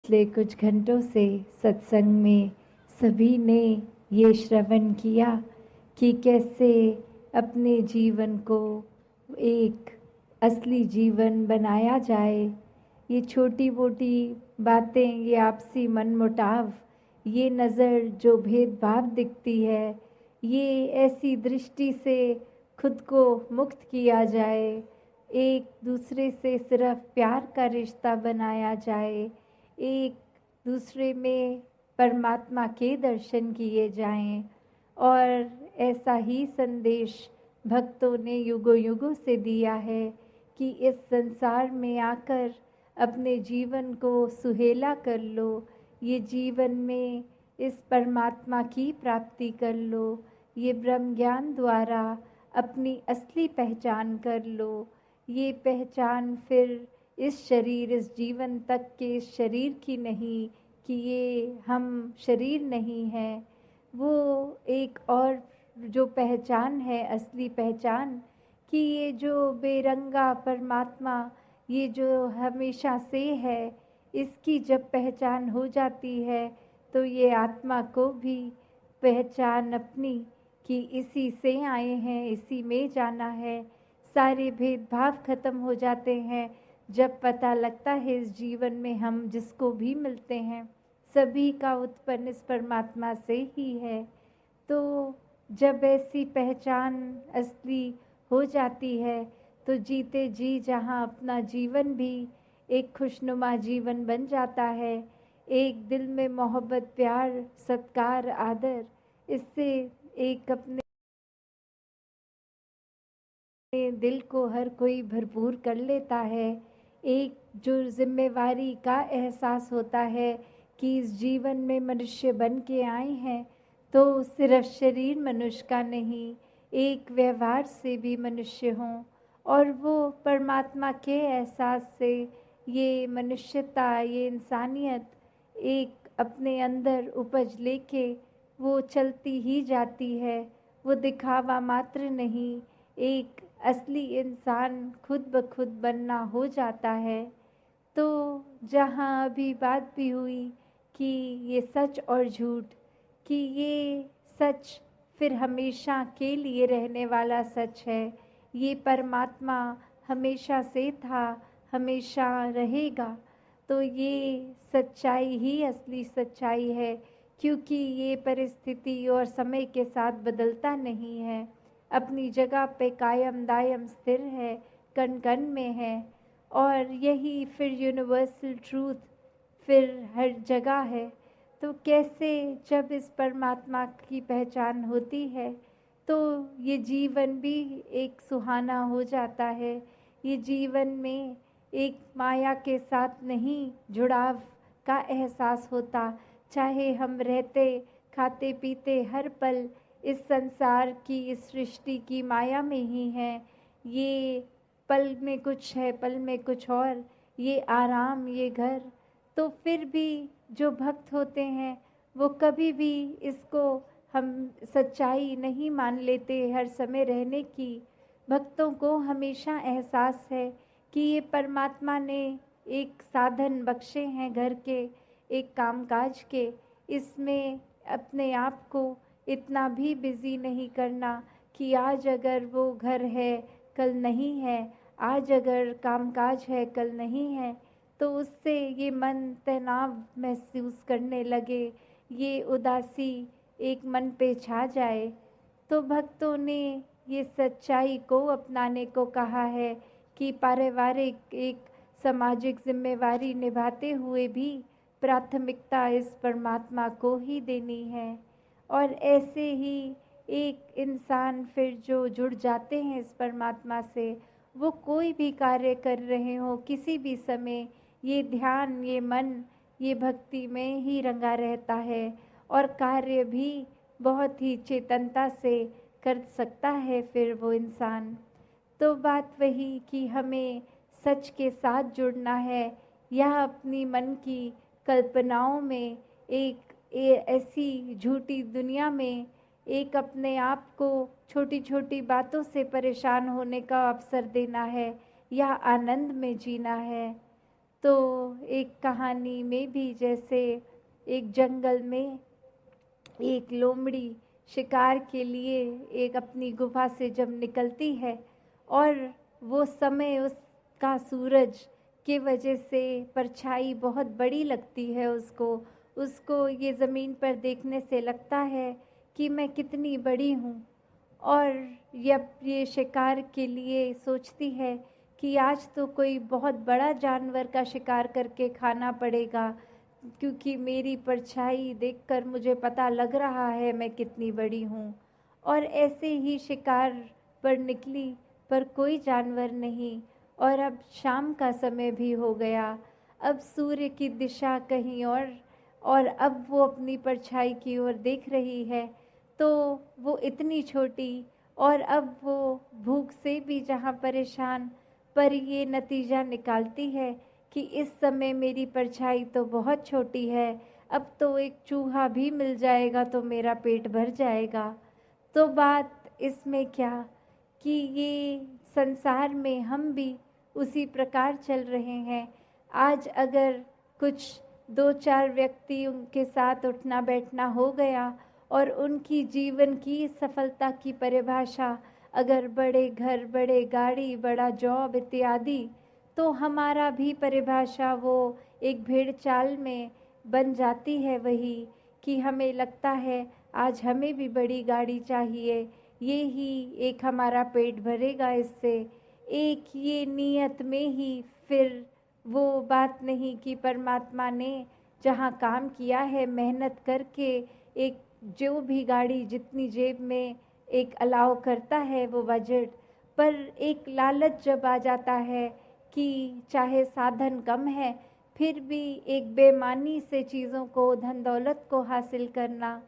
पिछले कुछ घंटों से सत्संग में सभी ने ये श्रवण किया कि कैसे अपने जीवन को एक असली जीवन बनाया जाए। ये छोटी मोटी बातें, ये आपसी मनमुटाव, ये नज़र जो भेदभाव दिखती है, ये ऐसी दृष्टि से खुद को मुक्त किया जाए, एक दूसरे से सिर्फ प्यार का रिश्ता बनाया जाए, एक दूसरे में परमात्मा के दर्शन किए जाएं। और ऐसा ही संदेश भक्तों ने युगों युगों से दिया है कि इस संसार में आकर अपने जीवन को सुहेला कर लो, ये जीवन में इस परमात्मा की प्राप्ति कर लो, ये ब्रह्म ज्ञान द्वारा अपनी असली पहचान कर लो। ये पहचान फिर इस शरीर, इस जीवन तक के इस शरीर की नहीं कि ये हम शरीर नहीं हैं, वो एक और जो पहचान है, असली पहचान, कि ये जो बेरंगा परमात्मा, ये जो हमेशा से है, इसकी जब पहचान हो जाती है तो ये आत्मा को भी पहचान अपनी कि इसी से आए हैं, इसी में जाना है। सारे भेदभाव खत्म हो जाते हैं जब पता लगता है इस जीवन में हम जिसको भी मिलते हैं सभी का उत्पन्न इस परमात्मा से ही है। तो जब ऐसी पहचान असली हो जाती है तो जीते जी जहाँ अपना जीवन भी एक खुशनुमा जीवन बन जाता है, एक दिल में मोहब्बत, प्यार, सत्कार, आदर, इससे एक अपने दिल को हर कोई भरपूर कर लेता है। एक जो जिम्मेवारी का एहसास होता है कि इस जीवन में मनुष्य बन के आए हैं तो सिर्फ शरीर मनुष्य का नहीं, एक व्यवहार से भी मनुष्य हों, और वो परमात्मा के एहसास से ये मनुष्यता, ये इंसानियत एक अपने अंदर उपज लेके वो चलती ही जाती है। वो दिखावा मात्र नहीं, एक असली इंसान खुद ब खुद बनना हो जाता है। तो जहाँ अभी बात भी हुई कि ये सच और झूठ, कि ये सच फिर हमेशा के लिए रहने वाला सच है, ये परमात्मा हमेशा से था, हमेशा रहेगा, तो ये सच्चाई ही असली सच्चाई है, क्योंकि ये परिस्थिति और समय के साथ बदलता नहीं है, अपनी जगह पे कायम दायम स्थिर है, कण कण में है। और यही फिर यूनिवर्सल ट्रूथ फिर हर जगह है। तो कैसे जब इस परमात्मा की पहचान होती है तो ये जीवन भी एक सुहाना हो जाता है। ये जीवन में एक माया के साथ नहीं जुड़ाव का एहसास होता, चाहे हम रहते खाते पीते हर पल इस संसार की, इस सृष्टि की माया में ही हैं। ये पल में कुछ है, पल में कुछ और, ये आराम, ये घर। तो फिर भी जो भक्त होते हैं वो कभी भी इसको हम सच्चाई नहीं मान लेते हर समय रहने की। भक्तों को हमेशा एहसास है कि ये परमात्मा ने एक साधन बख्शे हैं घर के, एक कामकाज के, इसमें अपने आप को इतना भी बिजी नहीं करना कि आज अगर वो घर है कल नहीं है, आज अगर कामकाज है कल नहीं है, तो उससे ये मन तनाव महसूस करने लगे, ये उदासी एक मन पे छा जाए। तो भक्तों ने ये सच्चाई को अपनाने को कहा है कि पारिवारिक एक सामाजिक जिम्मेवारी निभाते हुए भी प्राथमिकता इस परमात्मा को ही देनी है। और ऐसे ही एक इंसान फिर जो जुड़ जाते हैं इस परमात्मा से, वो कोई भी कार्य कर रहे हो किसी भी समय, ये ध्यान, ये मन, ये भक्ति में ही रंगा रहता है और कार्य भी बहुत ही चेतनता से कर सकता है फिर वो इंसान। तो बात वही कि हमें सच के साथ जुड़ना है या अपनी मन की कल्पनाओं में एक ऐसी झूठी दुनिया में एक अपने आप को छोटी छोटी बातों से परेशान होने का अवसर देना है या आनंद में जीना है। तो एक कहानी में भी जैसे एक जंगल में एक लोमड़ी शिकार के लिए एक अपनी गुफा से जब निकलती है और वो समय उसका सूरज के वजह से परछाई बहुत बड़ी लगती है उसको ये ज़मीन पर देखने से लगता है कि मैं कितनी बड़ी हूँ। और ये शिकार के लिए सोचती है कि आज तो कोई बहुत बड़ा जानवर का शिकार करके खाना पड़ेगा, क्योंकि मेरी परछाई देखकर मुझे पता लग रहा है मैं कितनी बड़ी हूँ। और ऐसे ही शिकार पर निकली, पर कोई जानवर नहीं। और अब शाम का समय भी हो गया, अब सूर्य की दिशा कहीं और अब वो अपनी परछाई की ओर देख रही है, तो वो इतनी छोटी, और अब वो भूख से भी जहाँ परेशान, पर ये नतीजा निकालती है कि इस समय मेरी परछाई तो बहुत छोटी है, अब तो एक चूहा भी मिल जाएगा तो मेरा पेट भर जाएगा। तो बात इसमें क्या कि ये संसार में हम भी उसी प्रकार चल रहे हैं। आज अगर कुछ 2-4 व्यक्तियों के साथ उठना बैठना हो गया और उनकी जीवन की सफलता की परिभाषा अगर बड़े घर, बड़े गाड़ी, बड़ा जॉब इत्यादि, तो हमारा भी परिभाषा वो एक भेड़ चाल में बन जाती है वही, कि हमें लगता है आज हमें भी बड़ी गाड़ी चाहिए, ये ही एक हमारा पेट भरेगा इससे। एक ये नियत में ही फिर वो बात नहीं कि परमात्मा ने जहाँ काम किया है मेहनत करके, एक जो भी गाड़ी जितनी जेब में एक अलाउ करता है वो बजट, पर एक लालच जब आ जाता है कि चाहे साधन कम है फिर भी एक बेईमानी से चीज़ों को, धन दौलत को हासिल करना,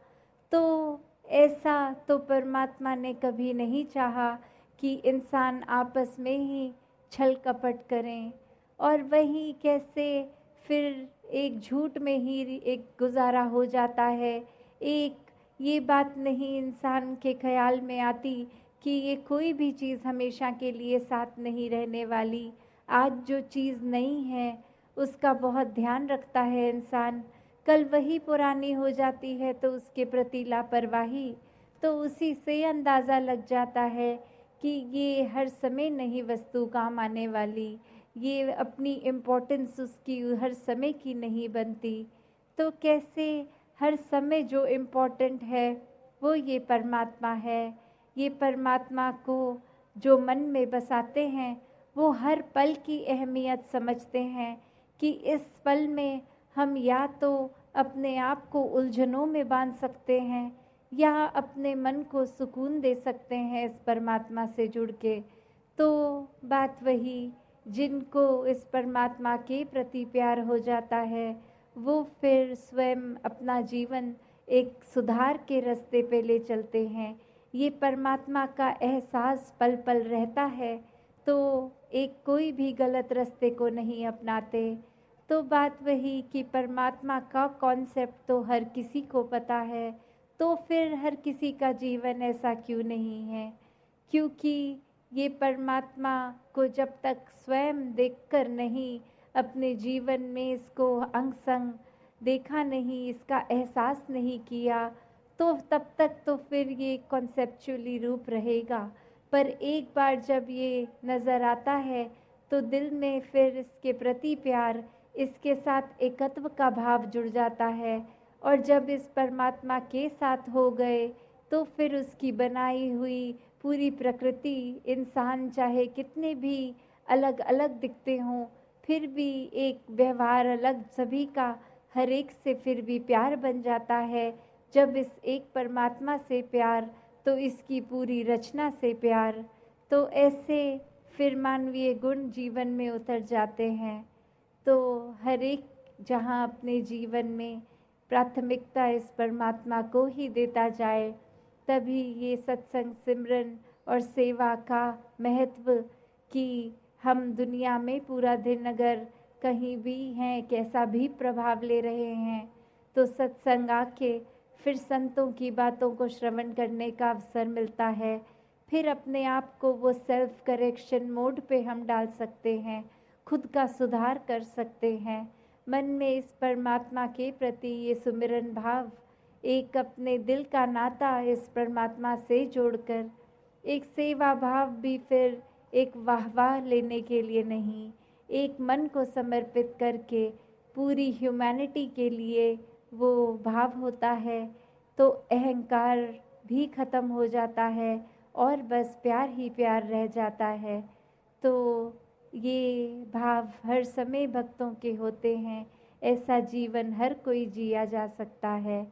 तो ऐसा तो परमात्मा ने कभी नहीं चाहा कि इंसान आपस में ही छल कपट करें। और वही कैसे फिर एक झूठ में ही एक गुजारा हो जाता है। एक ये बात नहीं इंसान के ख्याल में आती कि ये कोई भी चीज़ हमेशा के लिए साथ नहीं रहने वाली। आज जो चीज़ नहीं है उसका बहुत ध्यान रखता है इंसान, कल वही पुरानी हो जाती है तो उसके प्रति लापरवाही, तो उसी से अंदाज़ा लग जाता है कि ये हर समय नहीं वस्तु काम आने वाली, ये अपनी इम्पोर्टेंस उसकी हर समय की नहीं बनती। तो कैसे हर समय जो इम्पोर्टेंट है वो ये परमात्मा है। ये परमात्मा को जो मन में बसाते हैं वो हर पल की अहमियत समझते हैं कि इस पल में हम या तो अपने आप को उलझनों में बांध सकते हैं या अपने मन को सुकून दे सकते हैं इस परमात्मा से जुड़ के। तो बात वही, जिनको इस परमात्मा के प्रति प्यार हो जाता है वो फिर स्वयं अपना जीवन एक सुधार के रास्ते पे ले चलते हैं। ये परमात्मा का एहसास पल पल रहता है तो एक कोई भी गलत रास्ते को नहीं अपनाते। तो बात वही कि परमात्मा का कॉन्सेप्ट तो हर किसी को पता है, तो फिर हर किसी का जीवन ऐसा क्यों नहीं है? क्योंकि ये परमात्मा को जब तक स्वयं देखकर नहीं, अपने जीवन में इसको अंग संग देखा नहीं, इसका एहसास नहीं किया, तो तब तक तो फिर ये कॉन्सेप्चुअली रूप रहेगा। पर एक बार जब ये नज़र आता है तो दिल में फिर इसके प्रति प्यार, इसके साथ एकत्व का भाव जुड़ जाता है। और जब इस परमात्मा के साथ हो गए तो फिर उसकी बनाई हुई पूरी प्रकृति, इंसान चाहे कितने भी अलग अलग दिखते हों फिर भी एक व्यवहार अलग सभी का, हर एक से फिर भी प्यार बन जाता है। जब इस एक परमात्मा से प्यार तो इसकी पूरी रचना से प्यार, तो ऐसे फिर मानवीय गुण जीवन में उतर जाते हैं। तो हर एक जहाँ अपने जीवन में प्राथमिकता इस परमात्मा को ही देता जाए, तभी ये सत्संग, सिमरन और सेवा का महत्व, कि हम दुनिया में पूरा दिन अगर कहीं भी हैं, कैसा भी प्रभाव ले रहे हैं, तो सत्संग आके फिर संतों की बातों को श्रवण करने का अवसर मिलता है। फिर अपने आप को वो सेल्फ करेक्शन मोड पे हम डाल सकते हैं, खुद का सुधार कर सकते हैं। मन में इस परमात्मा के प्रति ये सुमिरन भाव, एक अपने दिल का नाता इस परमात्मा से जोड़कर, एक सेवा भाव भी फिर एक वाहवाह लेने के लिए नहीं, एक मन को समर्पित करके पूरी ह्यूमैनिटी के लिए वो भाव होता है, तो अहंकार भी खत्म हो जाता है और बस प्यार ही प्यार रह जाता है। तो ये भाव हर समय भक्तों के होते हैं, ऐसा जीवन हर कोई जिया जा सकता है।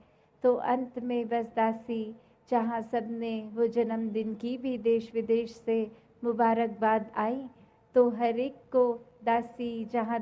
तो अंत में बस दासी, जहाँ सबने वो जन्मदिन की भी देश विदेश से मुबारकबाद आई, तो हर एक को दासी जहाँ